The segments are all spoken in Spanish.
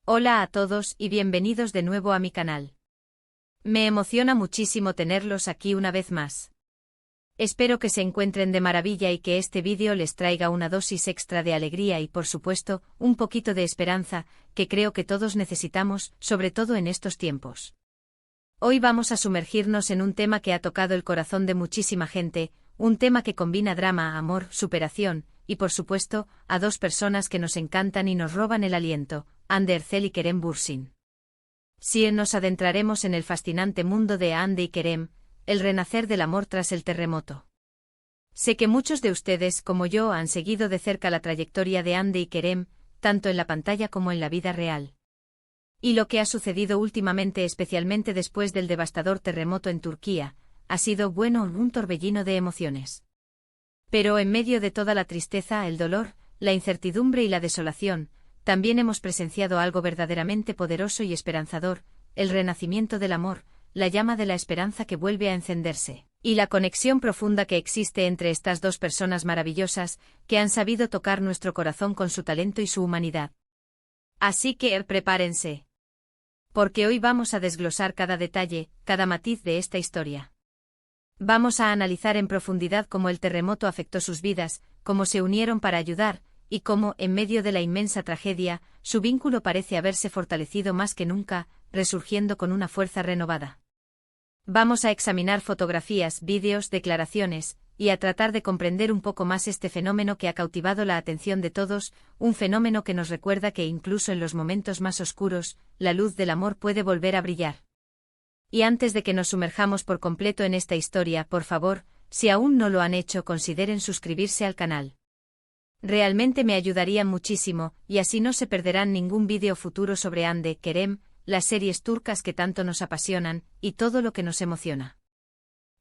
Hola a todos y bienvenidos de nuevo a mi canal. Me emociona muchísimo tenerlos aquí una vez más. Espero que se encuentren de maravilla y que este vídeo les traiga una dosis extra de alegría y, por supuesto, un poquito de esperanza, que creo que todos necesitamos, sobre todo en estos tiempos. Hoy vamos a sumergirnos en un tema que ha tocado el corazón de muchísima gente, un tema que combina drama, amor, superación, y por supuesto, a dos personas que nos encantan y nos roban el aliento, Hande Erçel y Kerem Bürsin. Sí, nos adentraremos en el fascinante mundo de Hande y Kerem, el renacer del amor tras el terremoto. Sé que muchos de ustedes, como yo, han seguido de cerca la trayectoria de Hande y Kerem, tanto en la pantalla como en la vida real. Y lo que ha sucedido últimamente, especialmente después del devastador terremoto en Turquía, ha sido, bueno, un torbellino de emociones. Pero en medio de toda la tristeza, el dolor, la incertidumbre y la desolación, también hemos presenciado algo verdaderamente poderoso y esperanzador, el renacimiento del amor, la llama de la esperanza que vuelve a encenderse, y la conexión profunda que existe entre estas dos personas maravillosas, que han sabido tocar nuestro corazón con su talento y su humanidad. Así que, prepárense. Porque hoy vamos a desglosar cada detalle, cada matiz de esta historia. Vamos a analizar en profundidad cómo el terremoto afectó sus vidas, cómo se unieron para ayudar, y cómo, en medio de la inmensa tragedia, su vínculo parece haberse fortalecido más que nunca, resurgiendo con una fuerza renovada. Vamos a examinar fotografías, vídeos, declaraciones, y a tratar de comprender un poco más este fenómeno que ha cautivado la atención de todos, un fenómeno que nos recuerda que incluso en los momentos más oscuros, la luz del amor puede volver a brillar. Y antes de que nos sumerjamos por completo en esta historia, por favor, si aún no lo han hecho, consideren suscribirse al canal. Realmente me ayudarían muchísimo, y así no se perderán ningún vídeo futuro sobre Hande, Kerem, las series turcas que tanto nos apasionan, y todo lo que nos emociona.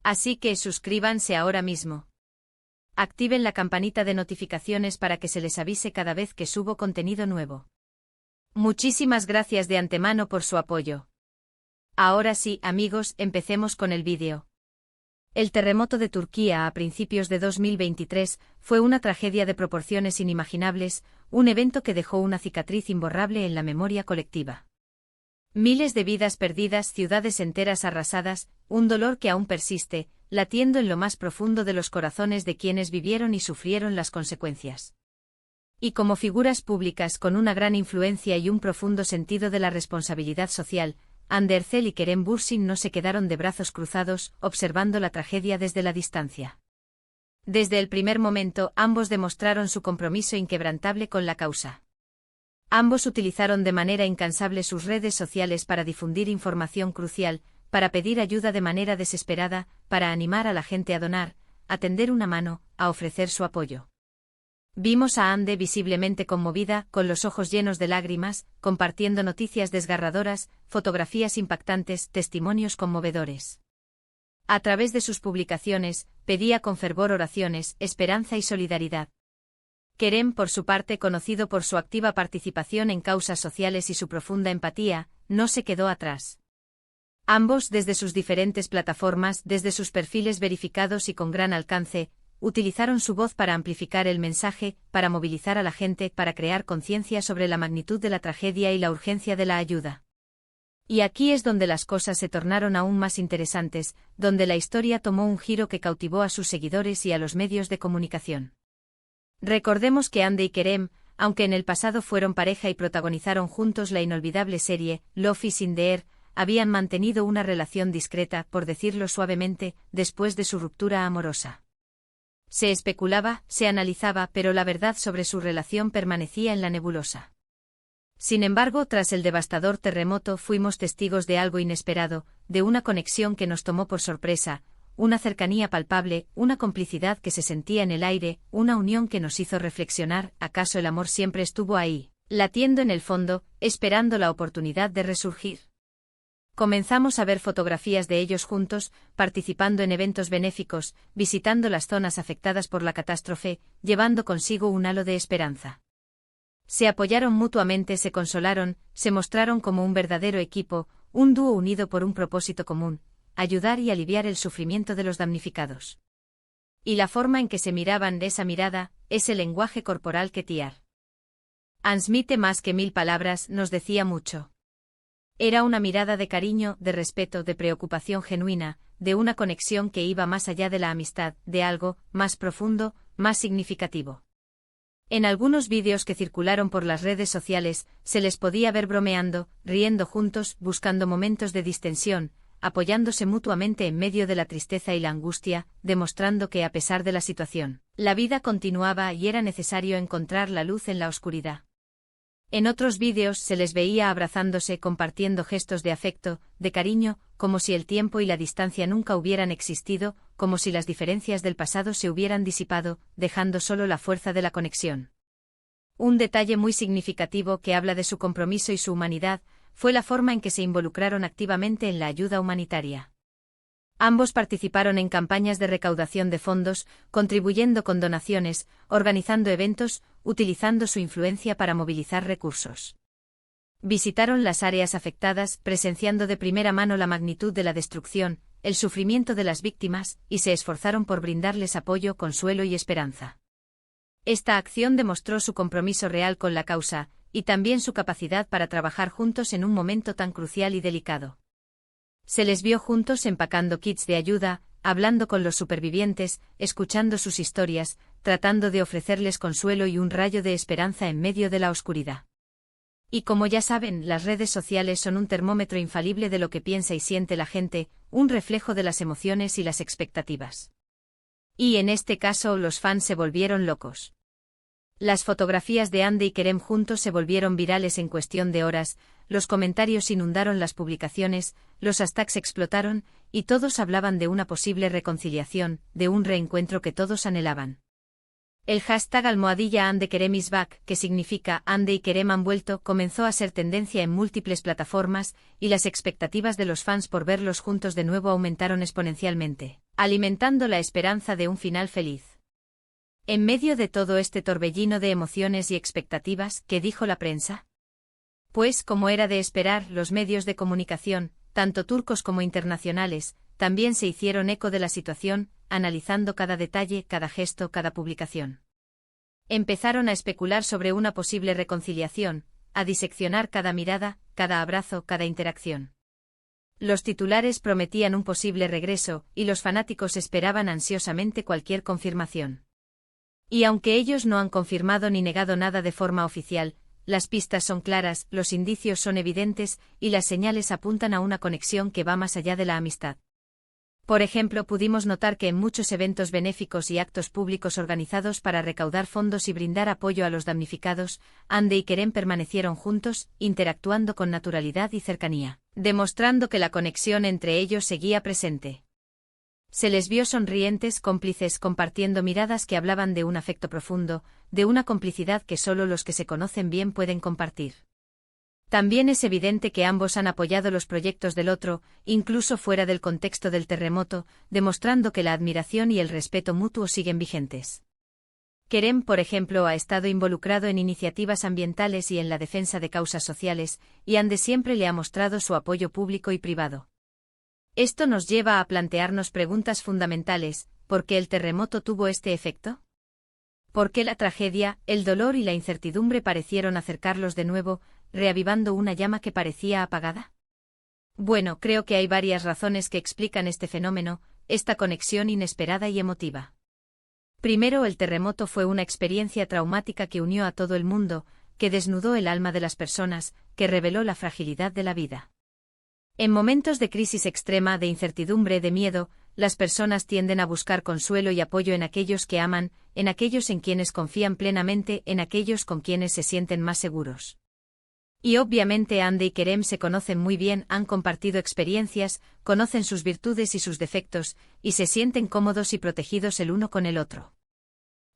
Así que suscríbanse ahora mismo. Activen la campanita de notificaciones para que se les avise cada vez que subo contenido nuevo. Muchísimas gracias de antemano por su apoyo. Ahora sí, amigos, empecemos con el vídeo. El terremoto de Turquía a principios de 2023 fue una tragedia de proporciones inimaginables, un evento que dejó una cicatriz imborrable en la memoria colectiva. Miles de vidas perdidas, ciudades enteras arrasadas, un dolor que aún persiste, latiendo en lo más profundo de los corazones de quienes vivieron y sufrieron las consecuencias. Y como figuras públicas con una gran influencia y un profundo sentido de la responsabilidad social, Hande Erçel y Kerem Bürsin no se quedaron de brazos cruzados, observando la tragedia desde la distancia. Desde el primer momento, ambos demostraron su compromiso inquebrantable con la causa. Ambos utilizaron de manera incansable sus redes sociales para difundir información crucial, para pedir ayuda de manera desesperada, para animar a la gente a donar, a tender una mano, a ofrecer su apoyo. Vimos a Hande visiblemente conmovida, con los ojos llenos de lágrimas, compartiendo noticias desgarradoras, fotografías impactantes, testimonios conmovedores. A través de sus publicaciones, pedía con fervor oraciones, esperanza y solidaridad. Kerem, por su parte, conocido por su activa participación en causas sociales y su profunda empatía, no se quedó atrás. Ambos, desde sus diferentes plataformas, desde sus perfiles verificados y con gran alcance, utilizaron su voz para amplificar el mensaje, para movilizar a la gente, para crear conciencia sobre la magnitud de la tragedia y la urgencia de la ayuda. Y aquí es donde las cosas se tornaron aún más interesantes, donde la historia tomó un giro que cautivó a sus seguidores y a los medios de comunicación. Recordemos que Hande y Kerem, aunque en el pasado fueron pareja y protagonizaron juntos la inolvidable serie Love is in the Air, habían mantenido una relación discreta, por decirlo suavemente, después de su ruptura amorosa. Se especulaba, se analizaba, pero la verdad sobre su relación permanecía en la nebulosa. Sin embargo, tras el devastador terremoto fuimos testigos de algo inesperado, de una conexión que nos tomó por sorpresa, una cercanía palpable, una complicidad que se sentía en el aire, una unión que nos hizo reflexionar, ¿acaso el amor siempre estuvo ahí, latiendo en el fondo, esperando la oportunidad de resurgir? Comenzamos a ver fotografías de ellos juntos, participando en eventos benéficos, visitando las zonas afectadas por la catástrofe, llevando consigo un halo de esperanza. Se apoyaron mutuamente, se consolaron, se mostraron como un verdadero equipo, un dúo unido por un propósito común: ayudar y aliviar el sufrimiento de los damnificados. Y la forma en que se miraban, esa mirada, ese lenguaje corporal que tiar. Transmite más que 1000 palabras, nos decía mucho. Era una mirada de cariño, de respeto, de preocupación genuina, de una conexión que iba más allá de la amistad, de algo más profundo, más significativo. En algunos vídeos que circularon por las redes sociales, se les podía ver bromeando, riendo juntos, buscando momentos de distensión, apoyándose mutuamente en medio de la tristeza y la angustia, demostrando que a pesar de la situación, la vida continuaba y era necesario encontrar la luz en la oscuridad. En otros vídeos se les veía abrazándose, compartiendo gestos de afecto, de cariño, como si el tiempo y la distancia nunca hubieran existido, como si las diferencias del pasado se hubieran disipado, dejando solo la fuerza de la conexión. Un detalle muy significativo que habla de su compromiso y su humanidad, fue la forma en que se involucraron activamente en la ayuda humanitaria. Ambos participaron en campañas de recaudación de fondos, contribuyendo con donaciones, organizando eventos, utilizando su influencia para movilizar recursos. Visitaron las áreas afectadas, presenciando de primera mano la magnitud de la destrucción, el sufrimiento de las víctimas, y se esforzaron por brindarles apoyo, consuelo y esperanza. Esta acción demostró su compromiso real con la causa, y también su capacidad para trabajar juntos en un momento tan crucial y delicado. Se les vio juntos empacando kits de ayuda, hablando con los supervivientes, escuchando sus historias, tratando de ofrecerles consuelo y un rayo de esperanza en medio de la oscuridad. Y como ya saben, las redes sociales son un termómetro infalible de lo que piensa y siente la gente, un reflejo de las emociones y las expectativas. Y en este caso los fans se volvieron locos. Las fotografías de Hande y Kerem juntos se volvieron virales en cuestión de horas, los comentarios inundaron las publicaciones, los hashtags explotaron, y todos hablaban de una posible reconciliación, de un reencuentro que todos anhelaban. El hashtag #Hande Kerem is back, que significa Hande y Kerem han vuelto, comenzó a ser tendencia en múltiples plataformas, y las expectativas de los fans por verlos juntos de nuevo aumentaron exponencialmente, alimentando la esperanza de un final feliz. En medio de todo este torbellino de emociones y expectativas, ¿qué dijo la prensa? Pues, como era de esperar, los medios de comunicación, tanto turcos como internacionales, también se hicieron eco de la situación, analizando cada detalle, cada gesto, cada publicación. Empezaron a especular sobre una posible reconciliación, a diseccionar cada mirada, cada abrazo, cada interacción. Los titulares prometían un posible regreso, y los fanáticos esperaban ansiosamente cualquier confirmación. Y aunque ellos no han confirmado ni negado nada de forma oficial, las pistas son claras, los indicios son evidentes, y las señales apuntan a una conexión que va más allá de la amistad. Por ejemplo, pudimos notar que en muchos eventos benéficos y actos públicos organizados para recaudar fondos y brindar apoyo a los damnificados, Hande y Kerem permanecieron juntos, interactuando con naturalidad y cercanía, demostrando que la conexión entre ellos seguía presente. Se les vio sonrientes, cómplices, compartiendo miradas que hablaban de un afecto profundo, de una complicidad que solo los que se conocen bien pueden compartir. También es evidente que ambos han apoyado los proyectos del otro, incluso fuera del contexto del terremoto, demostrando que la admiración y el respeto mutuo siguen vigentes. Kerem, por ejemplo, ha estado involucrado en iniciativas ambientales y en la defensa de causas sociales, y Hande siempre le ha mostrado su apoyo público y privado. Esto nos lleva a plantearnos preguntas fundamentales: ¿por qué el terremoto tuvo este efecto? ¿Por qué la tragedia, el dolor y la incertidumbre parecieron acercarlos de nuevo, reavivando una llama que parecía apagada? Bueno, creo que hay varias razones que explican este fenómeno, esta conexión inesperada y emotiva. Primero, el terremoto fue una experiencia traumática que unió a todo el mundo, que desnudó el alma de las personas, que reveló la fragilidad de la vida. En momentos de crisis extrema, de incertidumbre, de miedo, las personas tienden a buscar consuelo y apoyo en aquellos que aman, en aquellos en quienes confían plenamente, en aquellos con quienes se sienten más seguros. Y obviamente Hande y Kerem se conocen muy bien, han compartido experiencias, conocen sus virtudes y sus defectos, y se sienten cómodos y protegidos el uno con el otro.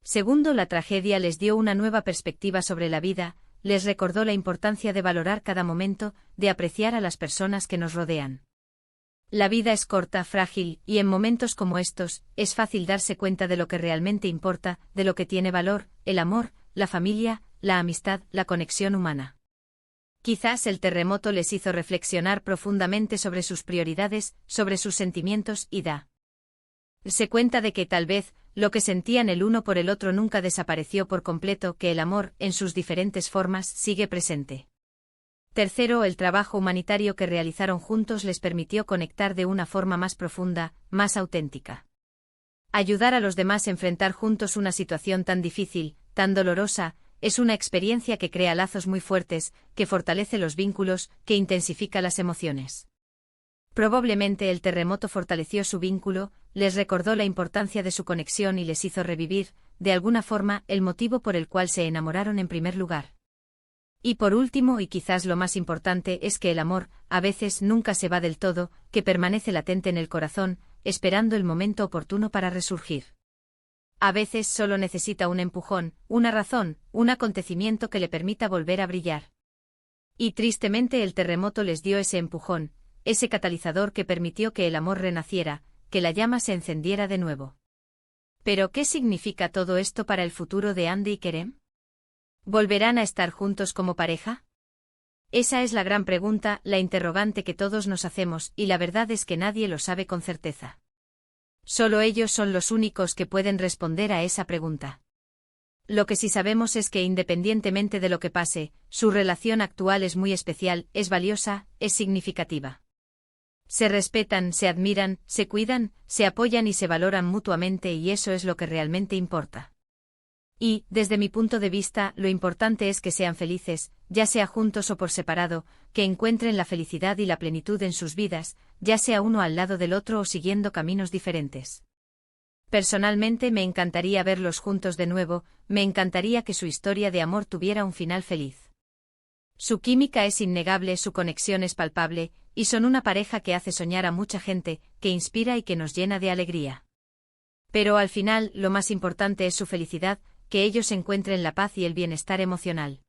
Segundo, la tragedia les dio una nueva perspectiva sobre la vida, les recordó la importancia de valorar cada momento, de apreciar a las personas que nos rodean. La vida es corta, frágil, y en momentos como estos, es fácil darse cuenta de lo que realmente importa, de lo que tiene valor, el amor, la familia, la amistad, la conexión humana. Quizás el terremoto les hizo reflexionar profundamente sobre sus prioridades, sobre sus sentimientos y Se cuenta de que tal vez, lo que sentían el uno por el otro nunca desapareció por completo, que el amor, en sus diferentes formas, sigue presente. Tercero, el trabajo humanitario que realizaron juntos les permitió conectar de una forma más profunda, más auténtica. Ayudar a los demás a enfrentar juntos una situación tan difícil, tan dolorosa, es una experiencia que crea lazos muy fuertes, que fortalece los vínculos, que intensifica las emociones. Probablemente el terremoto fortaleció su vínculo, les recordó la importancia de su conexión y les hizo revivir, de alguna forma, el motivo por el cual se enamoraron en primer lugar. Y por último, y quizás lo más importante, es que el amor, a veces nunca se va del todo, que permanece latente en el corazón, esperando el momento oportuno para resurgir. A veces solo necesita un empujón, una razón, un acontecimiento que le permita volver a brillar. Y tristemente el terremoto les dio ese empujón, ese catalizador que permitió que el amor renaciera, que la llama se encendiera de nuevo. ¿Pero qué significa todo esto para el futuro de Andy y Kerem? ¿Volverán a estar juntos como pareja? Esa es la gran pregunta, la interrogante que todos nos hacemos, y la verdad es que nadie lo sabe con certeza. Solo ellos son los únicos que pueden responder a esa pregunta. Lo que sí sabemos es que independientemente de lo que pase, su relación actual es muy especial, es valiosa, es significativa. Se respetan, se admiran, se cuidan, se apoyan y se valoran mutuamente, y eso es lo que realmente importa. Y, desde mi punto de vista, lo importante es que sean felices, ya sea juntos o por separado, que encuentren la felicidad y la plenitud en sus vidas, ya sea uno al lado del otro o siguiendo caminos diferentes. Personalmente me encantaría verlos juntos de nuevo, me encantaría que su historia de amor tuviera un final feliz. Su química es innegable, su conexión es palpable, y son una pareja que hace soñar a mucha gente, que inspira y que nos llena de alegría. Pero al final, lo más importante es su felicidad, que ellos encuentren la paz y el bienestar emocional.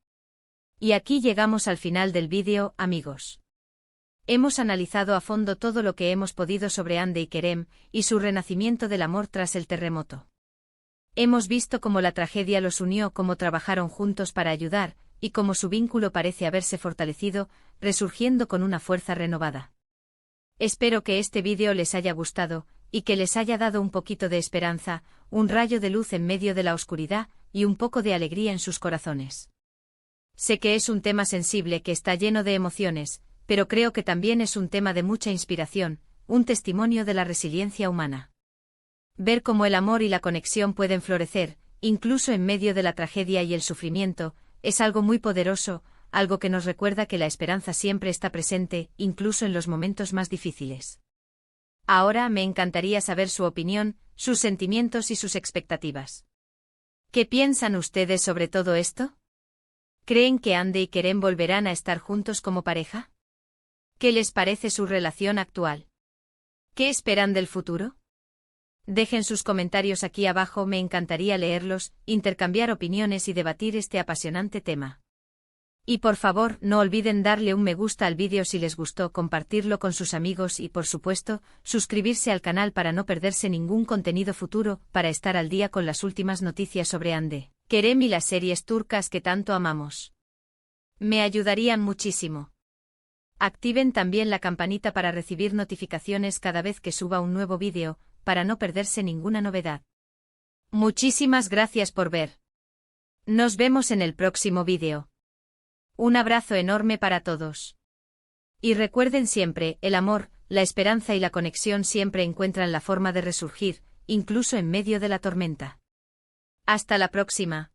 Y aquí llegamos al final del vídeo, amigos. Hemos analizado a fondo todo lo que hemos podido sobre Andy y Kerem, y su renacimiento del amor tras el terremoto. Hemos visto cómo la tragedia los unió, cómo trabajaron juntos para ayudar, y cómo su vínculo parece haberse fortalecido, resurgiendo con una fuerza renovada. Espero que este vídeo les haya gustado, y que les haya dado un poquito de esperanza, un rayo de luz en medio de la oscuridad, y un poco de alegría en sus corazones. Sé que es un tema sensible que está lleno de emociones, pero creo que también es un tema de mucha inspiración, un testimonio de la resiliencia humana. Ver cómo el amor y la conexión pueden florecer, incluso en medio de la tragedia y el sufrimiento, es algo muy poderoso, algo que nos recuerda que la esperanza siempre está presente, incluso en los momentos más difíciles. Ahora me encantaría saber su opinión, sus sentimientos y sus expectativas. ¿Qué piensan ustedes sobre todo esto? ¿Creen que Andy y Kerem volverán a estar juntos como pareja? ¿Qué les parece su relación actual? ¿Qué esperan del futuro? Dejen sus comentarios aquí abajo, me encantaría leerlos, intercambiar opiniones y debatir este apasionante tema. Y por favor, no olviden darle un me gusta al vídeo si les gustó, compartirlo con sus amigos y, por supuesto, suscribirse al canal para no perderse ningún contenido futuro, para estar al día con las últimas noticias sobre Andy, Kerem y las series turcas que tanto amamos. Me ayudarían muchísimo. Activen también la campanita para recibir notificaciones cada vez que suba un nuevo vídeo, para no perderse ninguna novedad. Muchísimas gracias por ver. Nos vemos en el próximo vídeo. Un abrazo enorme para todos. Y recuerden siempre, el amor, la esperanza y la conexión siempre encuentran la forma de resurgir, incluso en medio de la tormenta. Hasta la próxima.